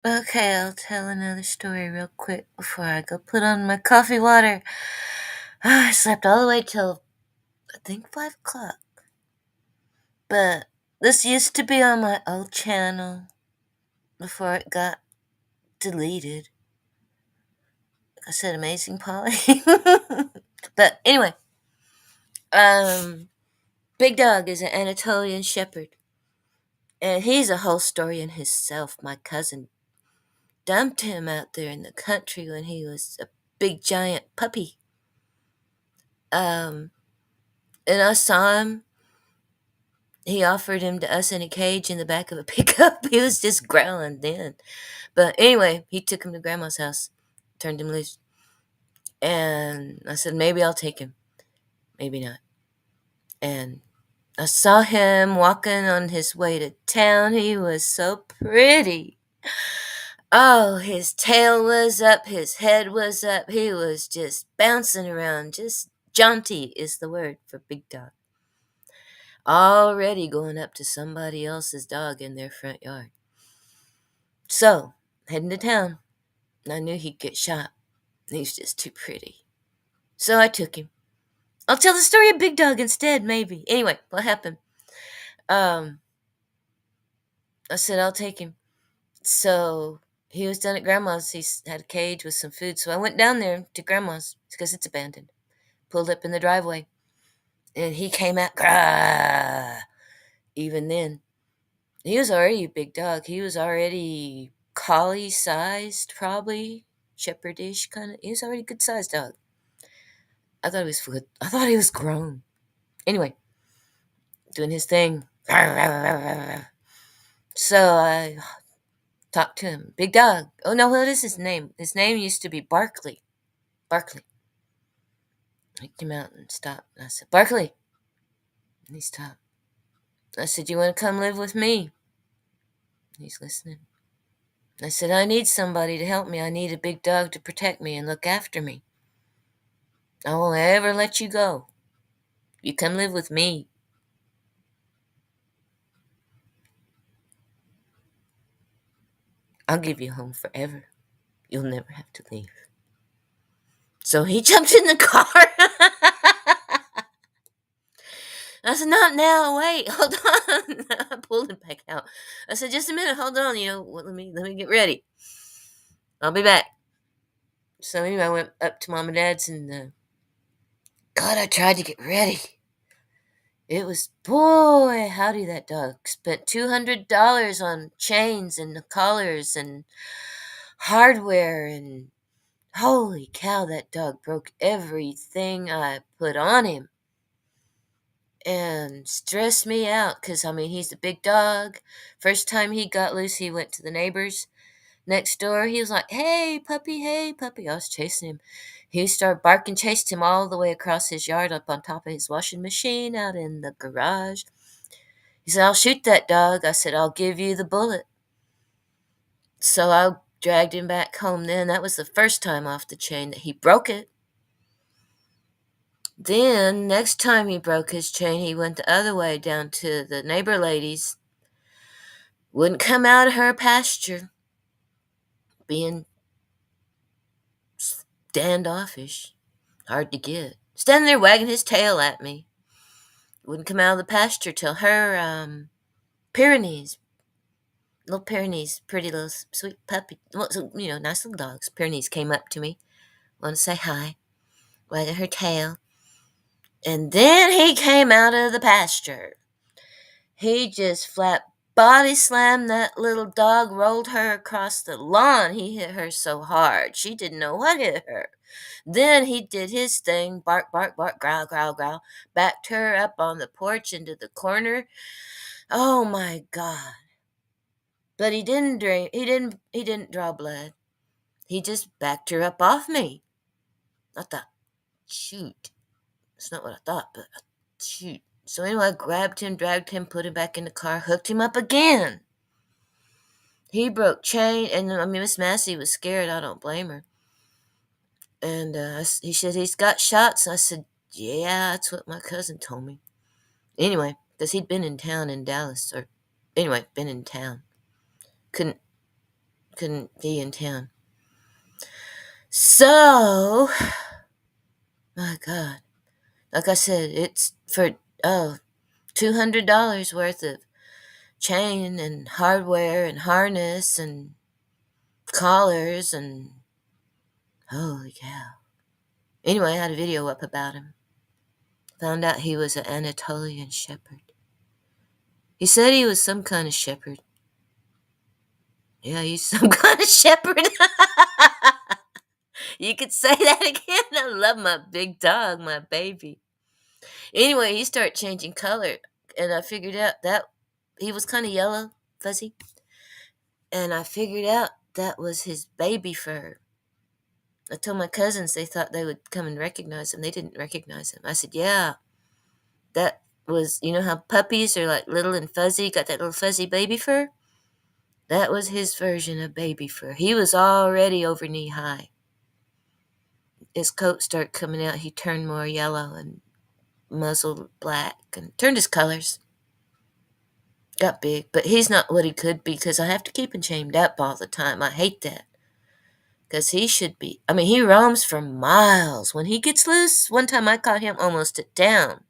Okay, I'll tell another story real quick before I go put on my coffee water. I slept all the way till I think 5 o'clock. But this used to be on my old channel before it got deleted. I said amazing Polly. But anyway, um Big Dog is an Anatolian shepherd. And he's a whole story in himself. My cousin dumped him out there in the country when he was a big giant puppy. Um and I saw him. He offered him to us in a cage in the back of a pickup. He was just growling then. But anyway, he took him to Grandma's house, turned him loose. And I said, maybe I'll take him. Maybe not. And I saw him walking on his way to town. He was so pretty. Oh, his tail was up, his head was up. He was just bouncing around. Just jaunty is the word for Big Dog. Already going up to somebody else's dog in their front yard. So, heading to town. I knew he'd get shot. He's just too pretty. So I took him. I'll tell the story of Big Dog instead, maybe. Anyway, what happened? Um, I said, I'll take him. So he was down at Grandma's. He had a cage with some food. So I went down there to Grandma's because it's abandoned. Pulled up in the driveway. And he came out. Grah! Even then, he was already a big dog. He was already collie sized, probably. Shepherdish kind of. He was already a good sized dog. I thought he was good. I thought he was grown. Anyway, doing his thing. So I talked to him. Big Dog. Oh no, what is his name? His name used to be Barkley. Barkley. He came out and stopped. And I said, Barkley. And he stopped. I said, you want to come live with me? He's listening. I said, I need somebody to help me. I need a big dog to protect me and look after me. I won't ever let you go. You come live with me. I'll give you a home forever. You'll never have to leave. So he jumped in the car. I said, not now. Wait, hold on. I pulled him back out. I said, just a minute. Hold on. Let me get ready. I'll be back. So anyway, I went up to Mom and Dad's and God, I tried to get ready. It was, boy, howdy, that dog spent $200 on chains and collars and hardware, and holy cow, that dog broke everything I put on him and stressed me out because, I mean, he's a big dog. First time he got loose, he went to the neighbors next door. He was like, hey, puppy, hey, puppy. I was chasing him. He started barking, chased him all the way across his yard up on top of his washing machine out in the garage. He said, I'll shoot that dog. I said, I'll give you the bullet. So I dragged him back home then. That was the first time off the chain that he broke it. Then, next time he broke his chain, he went the other way down to the neighbor lady's. Wouldn't come out of her pasture, being standoffish. Hard to get. Standing there wagging his tail at me. Wouldn't come out of the pasture till her, Pyrenees. Little Pyrenees, pretty little sweet puppy. Well, nice little dogs. Pyrenees came up to me. Wanted to say hi. Wagging her tail. And then he came out of the pasture. He just flat body slammed that little dog, rolled her across the lawn. He hit her so hard, she didn't know what hit her. Then he did his thing, bark, bark, bark, growl, growl, growl, backed her up on the porch into the corner. Oh my God. But he didn't drink, he didn't draw blood. He just backed her up off me. I thought, shoot. It's not what I thought, but shoot. So anyway, I grabbed him, dragged him, put him back in the car, hooked him up again. He broke chain, and I mean, Miss Massey was scared. I don't blame her. And he said he's got shots. I said, yeah, that's what my cousin told me. Anyway, because he'd been in town in Dallas, or anyway, been in town. Couldn't. couldn't be in town. So, my God, like I said, it's for $200 worth of chain and hardware and harness and collars and holy cow. Anyway, I had a video up about him. Found out he was an Anatolian shepherd. He said he was some kind of shepherd. Yeah, he's some kind of shepherd. You could say that again. I love my big dog, my baby. Anyway, he started changing color, and I figured out that he was kind of yellow, fuzzy, and I figured out that was his baby fur. I told my cousins they thought they would come and recognize him. They didn't recognize him. I said, yeah, that was, you know how puppies are like little and fuzzy, got that little fuzzy baby fur? That was his version of baby fur. He was already over knee high. His coat started coming out. He turned more yellow and muzzled black and turned his colors. Got big, but he's not what he could be because I have to keep him chained up all the time. I hate that. Because he should be. I mean, he roams for miles. When he gets loose, one time I caught him almost at town.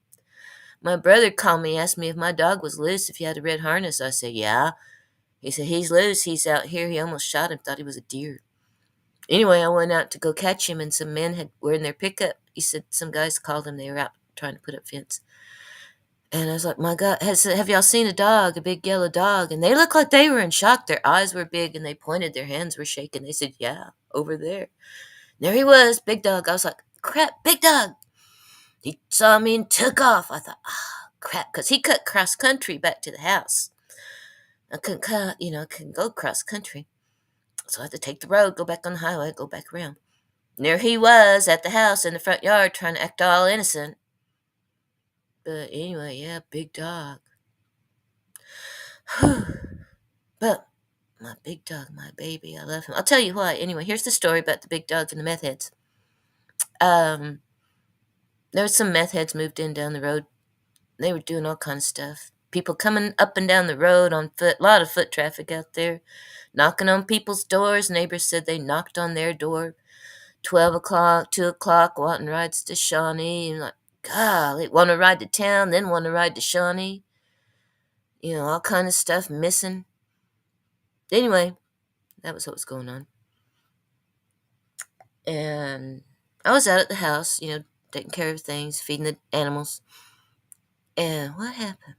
My brother called me, asked me if my dog was loose, if he had a red harness. I said, yeah. He said, he's loose. He's out here. He almost shot him, thought he was a deer. Anyway, I went out to go catch him, and some men were in their pickup. He said some guys called him. They were out trying to put up fence. And I was like, my God, have y'all seen a dog, a big yellow dog? And they looked like they were in shock. Their eyes were big, and they pointed. Their hands were shaking. They said, yeah, over there. There he was, big dog. I was like, crap, big dog. He saw me and took off. I thought, crap, because he cut cross country back to the house. I couldn't go cross country. So I had to take the road, go back on the highway, go back around. And there he was at the house in the front yard trying to act all innocent. But anyway, yeah, big dog. But my big dog, my baby, I love him. I'll tell you why. Anyway, here's the story about the big dog and the meth heads. There was some meth heads moved in down the road. They were doing all kind of stuff. People coming up and down the road on foot. A lot of foot traffic out there. Knocking on people's doors. Neighbors said they knocked on their door. 12 o'clock, 2 o'clock, wanting rides to Shawnee. And like, golly, want to ride to town, then want to ride to Shawnee. You know, all kind of stuff missing. Anyway, that was what was going on. And I was out at the house, taking care of things, feeding the animals. And what happened?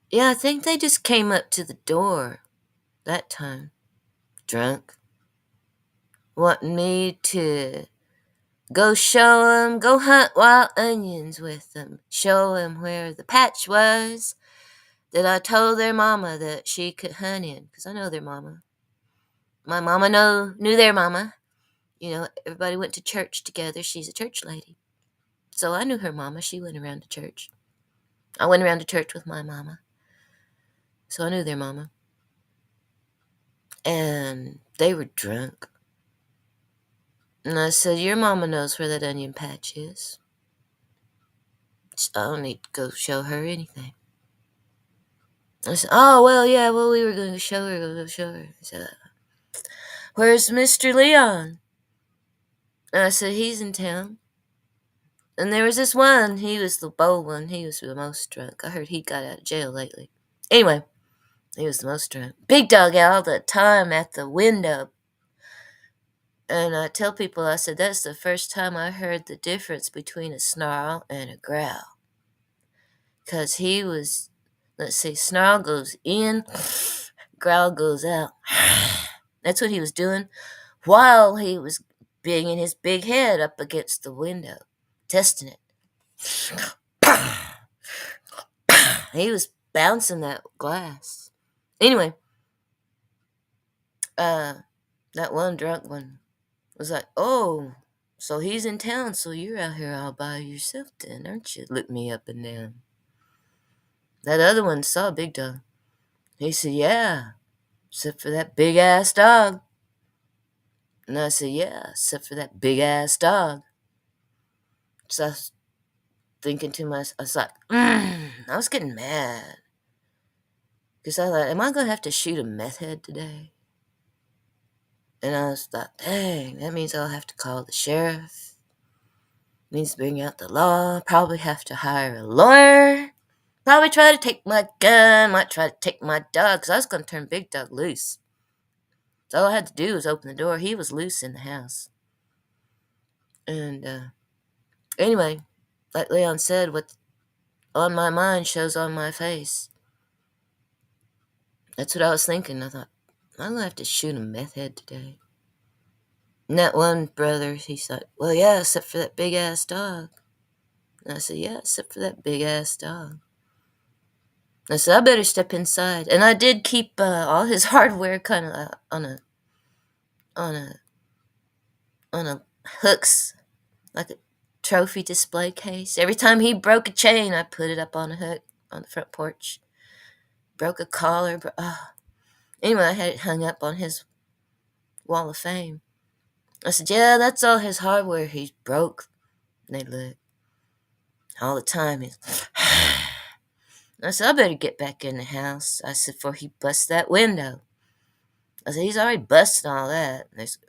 Yeah, I think they just came up to the door that time, drunk, wanting me to go show 'em, go hunt wild onions with them, show 'em where the patch was that I told their mama that she could hunt in, because I know their mama. My mama knew their mama. Everybody went to church together. She's a church lady. So I knew her mama. She went around to church. I went around to church with my mama. So I knew their mama. And they were drunk. And I said, your mama knows where that onion patch is. I don't need to go show her anything. I said, oh, well, yeah, we were going to show her, I said, where's Mr. Leon? And I said, he's in town. And there was this one, he was the bold one, he was the most drunk. I heard he got out of jail lately. Anyway, he was the most drunk. Big dog out all the time at the window. And I tell people, I said, that's the first time I heard the difference between a snarl and a growl. Because he was, let's see, snarl goes in, growl goes out. That's what he was doing while he was banging his big head up against the window, testing it. He was bouncing that glass. Anyway, that one drunk one was like, oh, so he's in town, so you're out here all by yourself then, aren't you? Looked me up and down. That other one saw Big Dog. He said, yeah, except for that big-ass dog. And I said, yeah, except for that big-ass dog. So I was thinking to myself, I was like, I was getting mad. Because I thought, am I going to have to shoot a meth head today? And I was thought, dang, that means I'll have to call the sheriff. Means bring out the law. Probably have to hire a lawyer. Probably try to take my gun. Might try to take my dog. Because I was going to turn Big Dog loose. So all I had to do was open the door. He was loose in the house. And anyway, like Leon said, what's on my mind shows on my face. That's what I was thinking. I thought, I'm going to have to shoot a meth head today. And that one brother, he said, well, yeah, except for that big-ass dog. And I said, yeah, except for that big-ass dog. I said, I better step inside. And I did keep all his hardware kind of on a hooks, like a trophy display case. Every time he broke a chain, I put it up on a hook on the front porch. Broke a collar. Anyway, I had it hung up on his wall of fame. I said, yeah, that's all his hardware he's broke. And they looked. All the time, he's... I said, I better get back in the house. I said, before he busts that window. I said, he's already busted all that. And they said,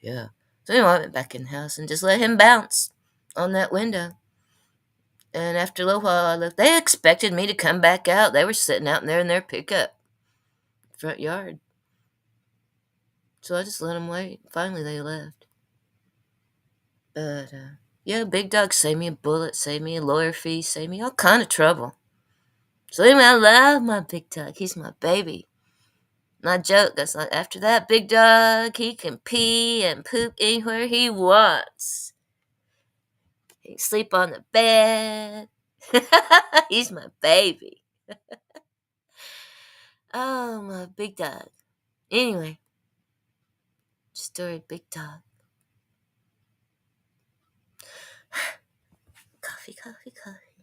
yeah. So anyway, I went back in the house and just let him bounce on that window. And after a little while, I left. They expected me to come back out. They were sitting out there in their pickup, front yard. So I just let them wait. Finally, they left. But, yeah, Big Dog saved me a bullet, saved me a lawyer fee, saved me all kind of trouble. So anyway, I love my Big Dog. He's my baby. And I joke, that's like, after that, Big Dog, he can pee and poop anywhere he wants. He can sleep on the bed. He's my baby. Oh, my Big Dog. Anyway, story Big Dog. Coffee, coffee, coffee.